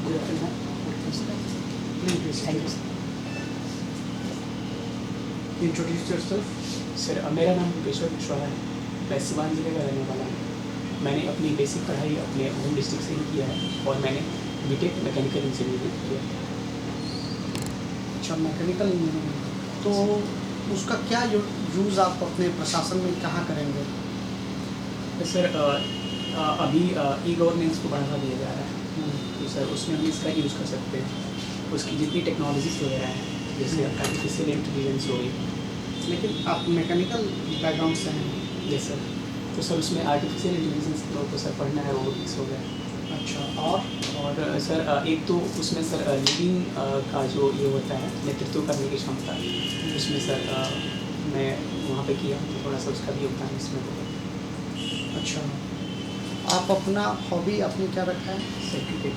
Good afternoon. Please Thank you, sir. introduce yourself. Sir मेरा नाम भूपेश्वर कुशवाहा है। मैं सिवान ज़िले का रहने वाला हूँ। मैंने अपनी बेसिक पढ़ाई अपने होम डिस्ट्रिक्ट से ही किया है और मैंने बीटेक मैकेनिकल इंजीनियरिंग किया है। अच्छा, मैकेनिकल इंजीनियरिंग, तो उसका क्या यूज़ आप अपने प्रशासन में कहाँ करेंगे? तो सर अभी ई गवर्नेंस को बढ़ावा दिया जा रहा है, तो सर उसमें हम इसका यूज़ कर सकते हैं। उसकी जितनी टेक्नोलॉजीज वगैरह हैं, जैसे आर्टिफिशियल इंटेलिजेंस हो गई। लेकिन आप मैकेनिकल बैकग्राउंड से हैं। यस सर, तो सर उसमें आर्टिफिशियल इंटेलिजेंस को सर पढ़ना है, रोबोटिक्स हो गया। अच्छा, और सर एक तो उसमें सर लीडिंग का जो ये होता है नेतृत्व करने की क्षमता, उसमें सर मैं वहाँ पे किया तो थोड़ा सा उसका भी योगदान इसमें होगा। अच्छा, आप अपना हॉबी आपने क्या रखा है? Sir cricket.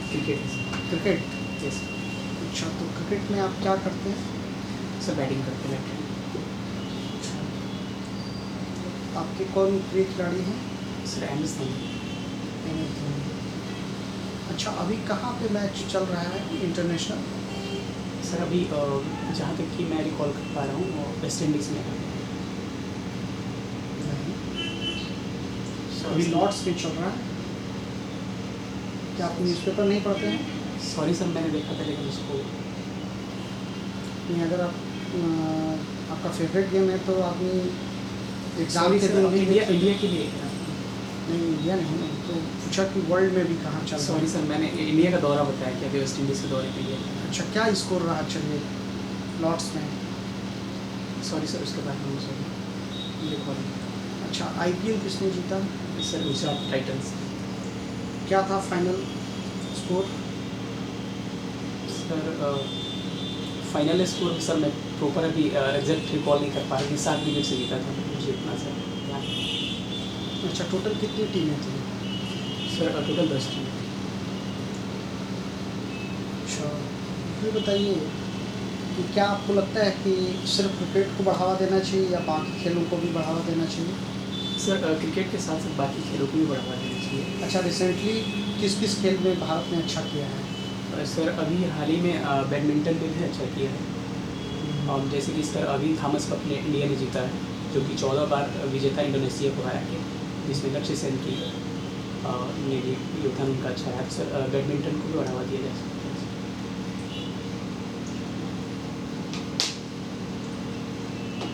Cricket cricket. Yes अच्छा, तो क्रिकेट में आप क्या करते हैं? सर, बैटिंग करते हैं। आपके कौन प्रिय खिलाड़ी हैं? Sir MS Dhoni. अच्छा, अभी कहाँ पे मैच चल रहा है इंटरनेशनल? सर अभी जहाँ तक कि मैं रिकॉल कर पा रहा हूँ वो वेस्ट इंडीज़ में है। अभी लॉर्ड्स में चल रहा है। क्या आप न्यूज़पेपर नहीं पढ़ते हैं? सॉरी सर, मैंने देखा था लेकिन उसको नहीं, अगर आप आपका फेवरेट गेम है तो आदमी एग्ज़ाम के दिन भी इंडिया के लिए। नहीं, इंडिया नहीं, तो पूछा कि वर्ल्ड में भी कहाँ चल रहा सॉरी है। सर, मैंने इंडिया का दौरा बताया कि अभी वेस्ट इंडीज़ के दौरे के लिए। अच्छा, क्या स्कोर रहा चलिए लॉर्ड्स में? सॉरी सर, उसके बाद में सॉरी रिकॉल। अच्छा, आईपीएल किसने जीता? Sir Gujarat Titans. क्या था final score? Sir final score sir मैं प्रॉपर अभी एग्जैक्ट रिकॉल नहीं कर पा रहा, 7 विकेट से जीता था मुझे इतना सर ध्यान। अच्छा, टोटल कितनी टीमें थी? Sir total 10 team. अच्छा, ये बताइए कि क्या आपको लगता है कि सिर्फ क्रिकेट को बढ़ावा देना चाहिए या बाकी खेलों को भी बढ़ावा देना चाहिए? सर क्रिकेट के साथ साथ बाकी खेलों को भी बढ़ावा देना चाहिए। अच्छा, रिसेंटली किस किस खेल में भारत ने अच्छा किया है? सर अभी हाल ही में बैडमिंटन में भी अच्छा किया है। जैसे कि सर अभी थॉमस कप ने इंडिया ने जीता है, जो कि 14 बार विजेता इंडोनेशिया को हरा के, जिसमें लक्ष्य सेन की ने भी योगदान उनका अच्छा है। सर बैडमिंटन को भी बढ़ावा दिया जा सकता है।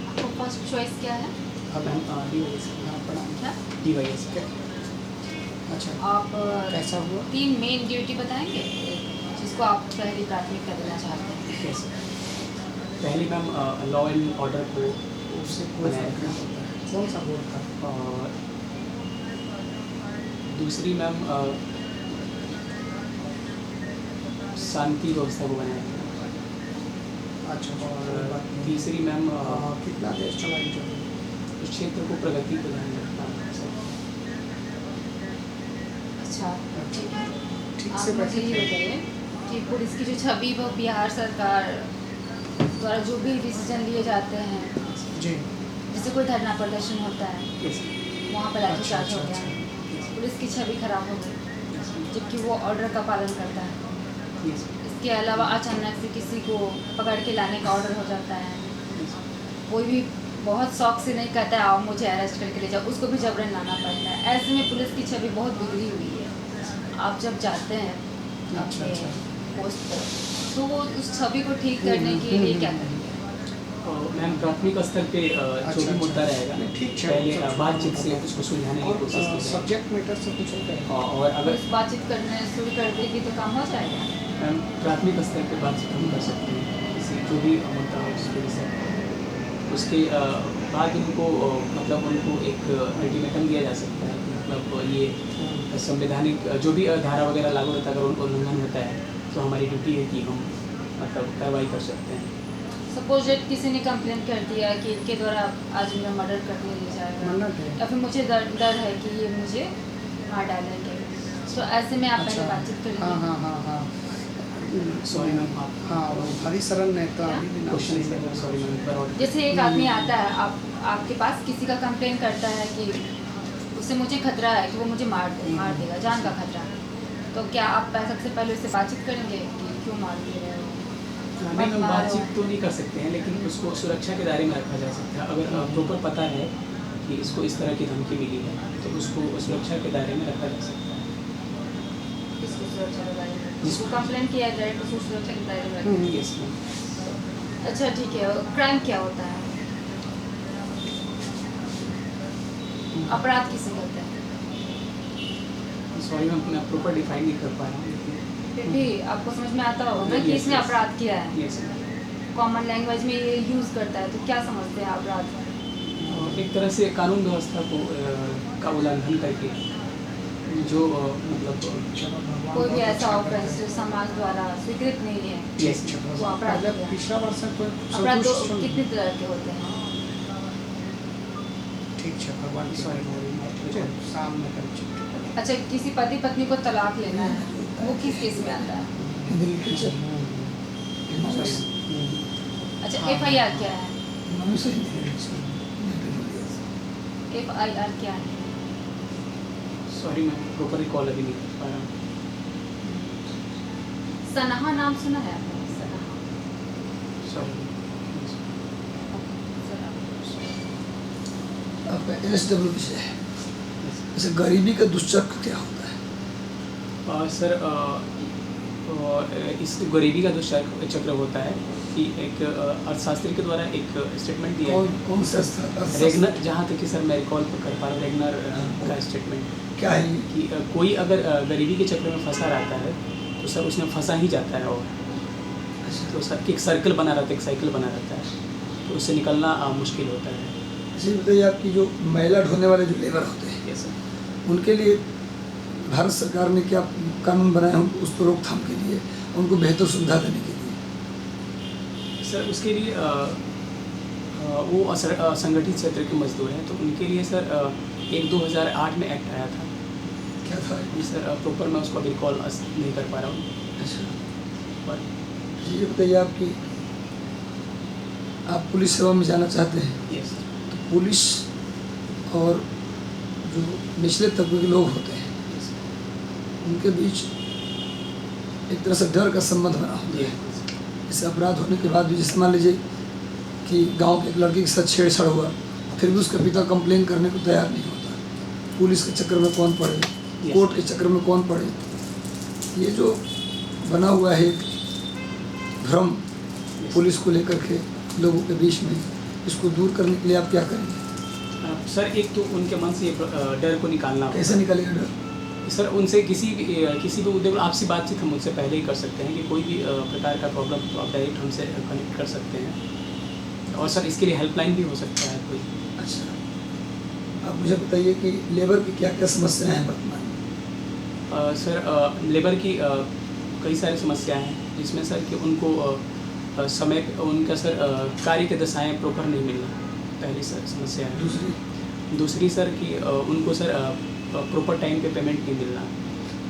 आपको फर्स्ट चॉइस क्या है? अब हम DYS क्या? DYS अच्छा, आप कैसा हुआ? 3 मेन ड्यूटी बताएंगे जिसको आप पहली प्राथमिकता देना चाहते हैं? यस। पहली मैम लॉ एंड ऑर्डर को उससे कोई बनाए फर्क नहीं रखना। पड़ता है। कौन सा बोर्ड था? और दूसरी मैम शांति व्यवस्था को बनाए रखना। अच्छा, और बात नहीं। तीसरी मैम कितना देश चला इंटरव्यू? उस क्षेत्र को प्रगति को ध्यान रखना। अच्छा, ठीक है। ठीक आप से मुझे बैठे ये थे। बताइए कि पुलिस की जो छवि वो बिहार सरकार द्वारा जो भी डिसीजन लिए जाते हैं, जी। जैसे कोई धरना प्रदर्शन होता है यस वहाँ पर लाठीचार्ज हो अच्छा, गया, पुलिस की छवि खराब हो गई, जबकि वो ऑर्डर का पालन करता है। यस इसके अलावा अचानक से किसी को पकड़ के लाने का ऑर्डर हो जाता है, कोई भी बहुत शौक से नहीं कहता है आओ मुझे अरेस्ट करके ले जाओ, उसको भी जबरन लाना पड़ता है। ऐसे में पुलिस की छवि बहुत बिगड़ी हुई है। आप जब जाते हैं अच्छा, अच्छा। पोस्ट पर, तो वो उस छवि को ठीक करने के लिए क्या करेंगे? मैम प्राथमिक स्तर पे जो भी मुद्दा रहेगा नहीं, ठीक है। पहले बातचीत से उसको सुलझाने की कोशिश की जाए। सब्जेक्ट मैटर से कुछ होता है? और अगर पुलिस बातचीत करने शुरू कर देगी तो काम हो जाएगा। मैम प्राथमिक स्तर पे बातचीत हम कर सकते हैं, किसी जो भी मुद्दा हो उसके विषय। उसके बाद उनको मतलब उनको एक अल्टीमेटम दिया जा सकता है, मतलब ये संवैधानिक जो भी धारा वगैरह लागू होता है, अगर उनको उल्लंघन होता है तो हमारी ड्यूटी है कि हम मतलब कार्रवाई कर सकते हैं। सपोज डेट किसी ने कंप्लेन कर दिया कि इनके द्वारा आज मेरा मर्डर कर दिया जाएगा, मन्नत है। या फिर मुझे डर है कि ये मुझे मार डालेंगे, तो ऐसे में आप पहले बातचीत करेंगे। हाँ हाँ हाँ हाँ। सॉरी मैम, आप हाँ, वो हरिशरण नेता क्या? अभी भी नाम क्वेश्चन नहीं है, सॉरी मैम, पर और जैसे एक आदमी आता है आपके पास, किसी का कंप्लेन करता है कि उससे मुझे खतरा है कि वो मुझे मार देगा, जान का खतरा है, तो क्या आप सबसे पहले उससे बातचीत करेंगे कि क्यों मार दिए रहे हो? नहीं, हम मारो। बातचीत तो नहीं कर सकते हैं, लेकिन उसको सुरक्षा के दायरे में रखा जा सकता है। अगर प्रॉपर पता है कि इसको इस तरह की धमकी मिली है, तो उसको सुरक्षा के दायरे में रखा जा सकता है। किसको सुरक्षा के दायरे में? जिसको कंप्लेंट किया जाए तो उसको सुरक्षा के दायरे में रखें। Yes ma'am. अच्छा ठीक है, क्राइम क्या होता है? अपराध किसे कहते हैं? सॉरी मैम, मैं प्रॉपर डिफाइन नहीं कर पा रहा हूँ, लेकिन फिर भी आपको समझ में आता होगा ना कि Yes, इसने yes. अपराध किया है। Yes ma'am. कॉमन लैंग्वेज में ये यूज़ करता है, तो क्या समझते हैं अपराध? एक तरह से कानून व्यवस्था को का उल्लंघन करके जो मतलब कोई भी ऐसा ऑफेंस जो समाज द्वारा स्वीकृत नहीं है, यस वो अपराध हो गया। पिछला वर्ष कोई अपराध तो संतुष्ट कितने तरह के होते हैं? ठीक है भगवान की सॉरी शाम में कर चुके अच्छा, किसी पति पत्नी को तलाक लेना है, वो किस केस में आता है? अच्छा, FIR क्या है? FIR क्या है? सॉरी मैं प्रॉपर रिकॉल अभी नहीं कर पा रहा हूँ। सनहा नाम सुना है आपने? सनहा। सॉरी। आपका LSW विषय है। जैसे गरीबी का दुष्चक्र क्या होता है? सर इस गरीबी का जो चक्र होता है कि एक अर्थशास्त्री के द्वारा एक स्टेटमेंट दिया है कौन सा रेगनर, जहाँ तक कि सर मैं रिकॉल कर पा रहा हूँ, रेगनर का स्टेटमेंट क्या है? कि कोई अगर गरीबी के चक्र में फंसा रहता है तो सर उसमें फंसा ही जाता है, और तो सर एक सर्कल बना रहता है, एक साइकिल बना रहता है, तो उससे निकलना मुश्किल होता है। इसी बताइए, आपकी जो मैला ढोने वाले जो लेबर होते हैं, यस सर। उनके लिए भारत सरकार ने क्या कानून बनाए हैं उस पर रोकथाम के लिए, उनको बेहतर सुविधा देने के लिए? सर उसके लिए वो असंगठित क्षेत्र के मजदूर हैं, तो उनके लिए सर एक 2008 में एक्ट आया था। क्या था? जी सर, प्रॉपर मैं उसको अभी रिकॉल नहीं कर पा रहा हूँ। अच्छा, पर ये बताइए, आप पुलिस सेवा में जाना चाहते हैं, यस सर। तो पुलिस और जो निचले तबके के लोग होते हैं, यस उनके बीच एक तरह से डर का संबंध बना होता जी है। जैसे अपराध होने के बाद भी, जैसे मान लीजिए कि गांव के एक लड़के के साथ छेड़छाड़ हुआ, फिर भी उसका पिता कंप्लेन करने को तैयार नहीं होता। पुलिस के चक्कर में कौन पड़े, कोर्ट के चक्कर में कौन पड़े? ये जो बना हुआ है एक भ्रम पुलिस को लेकर के लोगों के बीच में, इसको दूर करने के लिए आप क्या करेंगे? सर एक तो उनके मन से ये डर को निकालना होगा। कैसे निकालेगा डर? सर उनसे किसी भी उद्योग आपसी बातचीत हम उनसे पहले ही कर सकते हैं कि कोई भी प्रकार का प्रॉब्लम तो आप डायरेक्ट हमसे कनेक्ट कर सकते हैं, और सर इसके लिए हेल्पलाइन भी हो सकता है कोई। अच्छा, आप मुझे बताइए कि लेबर की क्या क्या समस्याएं हैं वर्तमान में? सर लेबर की कई सारी समस्याएं हैं, जिसमें सर कि उनको समय उनका सर कार्य के दशाएं प्रॉपर नहीं मिलना, पहली सर समस्या है। दूसरी सर कि उनको सर प्रॉपर टाइम पे पेमेंट नहीं मिलना।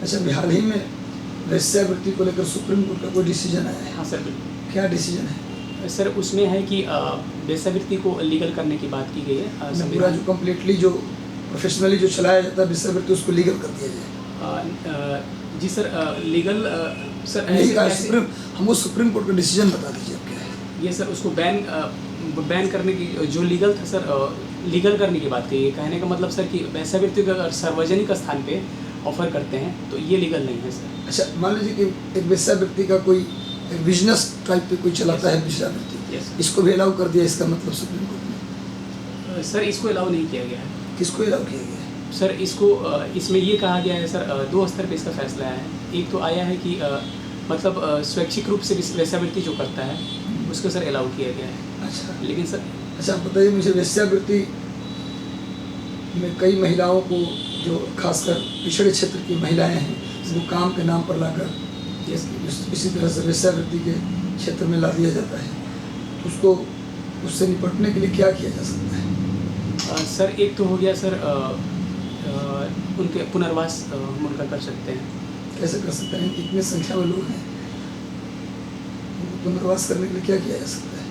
अच्छा, हाल ही में वेश्यावृत्ति को लेकर सुप्रीम कोर्ट का कोई डिसीजन आया है? हाँ सर बिल्कुल। क्या डिसीजन है? सर उसमें है कि वेश्यावृत्ति को लीगल करने की बात की गई है। पूरा संविधान जो कम्प्लीटली जो प्रोफेशनली जो चलाया जाता है वेश्यावृत्ति, उसको लीगल कर दिया जाए। जी सर, लीगल सर नहीं कहा सुप्रीम, हमको सुप्रीम कोर्ट का डिसीजन बता दीजिए अब क्या है। ये सर उसको बैन करने की जो लीगल था सर, लीगल करने की बात कही है। कहने का मतलब सर कि वेश्यावृत्ति को अगर सार्वजनिक स्थान पे ऑफर करते हैं तो ये लीगल नहीं है सर। अच्छा, मान लीजिए कि एक वेश्यावृत्ति का कोई बिजनेस टाइप पे कोई चलाता है वेश्यावृत्ति, यस इसको भी अलाउ कर दिया, इसका मतलब सुप्रीम कोर्ट ने? सर इसको अलाउ नहीं किया गया है किसको अलाउ किया गया है? सर। इसको इसमें ये कहा गया है सर, दो स्तर पे इसका फैसला आया है। एक तो आया है कि मतलब स्वैच्छिक रूप से वेश्यावृत्ति जो करता है उसको सर अलाउ किया गया है। अच्छा, लेकिन सर अच्छा बताइए मुझे, वेश्यावृत्ति में कई महिलाओं को, जो खासकर पिछड़े क्षेत्र की महिलाएं हैं, वो काम के नाम पर लाकर इसी तरह से वेश्यावृत्ति के क्षेत्र में ला दिया जाता है, तो उसको उससे निपटने के लिए क्या किया जा सकता है? सर एक तो हो गया सर, उनके पुनर्वास हम उनका कर सकते हैं। कैसे कर सकते हैं? इतनी संख्या में लोग हैं, उनको पुनर्वास करने के लिए क्या किया जा सकता है?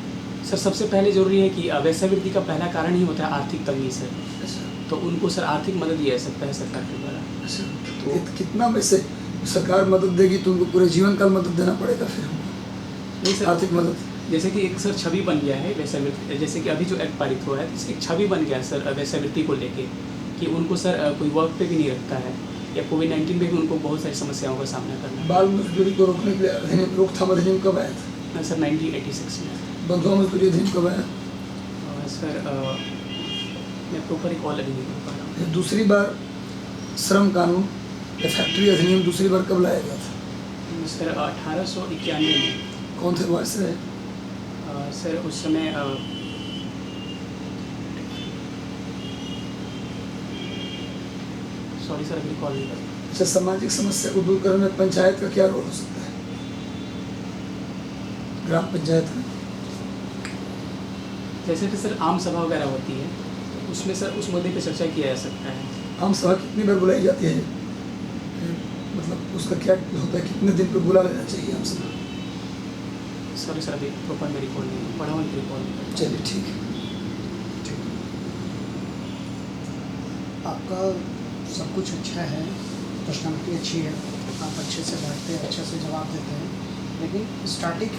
सर सबसे पहले जरूरी है कि वेश्यावृत्ति का पहला कारण ही होता है आर्थिक तंगी सर। अच्छा, तो उनको सर आर्थिक मदद दिया जा सकता है सरकार के द्वारा। अच्छा, तो कितना वैसे सरकार मदद देगी तो उनको पूरे जीवन काल मदद देना पड़ेगा फिर हमको, नहीं सर, आर्थिक मदद। जैसे कि एक सर छवि बन गया है वैश्यावृत्ति, जैसे कि अभी जो एक्ट पारित हुआ है इसकी एक छवि बन गया है सर वैश्यावृत्ति को लेके, कि उनको सर कोई वर्क पे भी नहीं रखता है, या कोविड-19 में भी उनको बहुत सारी समस्याओं का सामना करना है। बाल मजदूरी को रोकने के लिए अधिनियम, रोकथाम अधिनियम कब आया था? सर 1986 में। बंधुआ मजदूरी अधिनियम कब आया? सर मैं प्रॉपर रिकॉल अभी नहीं कर पा रहा हूँ। फिर दूसरी बार श्रम कानून या फैक्ट्री अधिनियम दूसरी बार कब लाया गया था? सर 1891 में। कौन थे वॉइस रहे? सर उस समय सॉरी सर अभी रिकॉल नहीं कर पा। अच्छा, सामाजिक समस्या को दूर करने में पंचायत का क्या रोल हो सकता है? ग्राम पंचायत का जैसे कि सर आम सभा वगैरह होती है, उसमें सर उस मुद्दे पे चर्चा किया जा सकता है। आम सभा कितनी बार बुलाई जाती है? मतलब उसका क्या होता है, कितने दिन पे बुला लेना चाहिए आम सभा? सॉरी सर अभी प्रॉपर में रिकॉल नहीं पढ़ा हुआ, रिकॉल नहीं कर पा। चलिए ठीक है। आपका सब कुछ अच्छा है, पर्सनालिटी अच्छी है, आप अच्छे से बैठते हैं, अच्छे से जवाब देते हैं, लेकिन स्टार्टिंग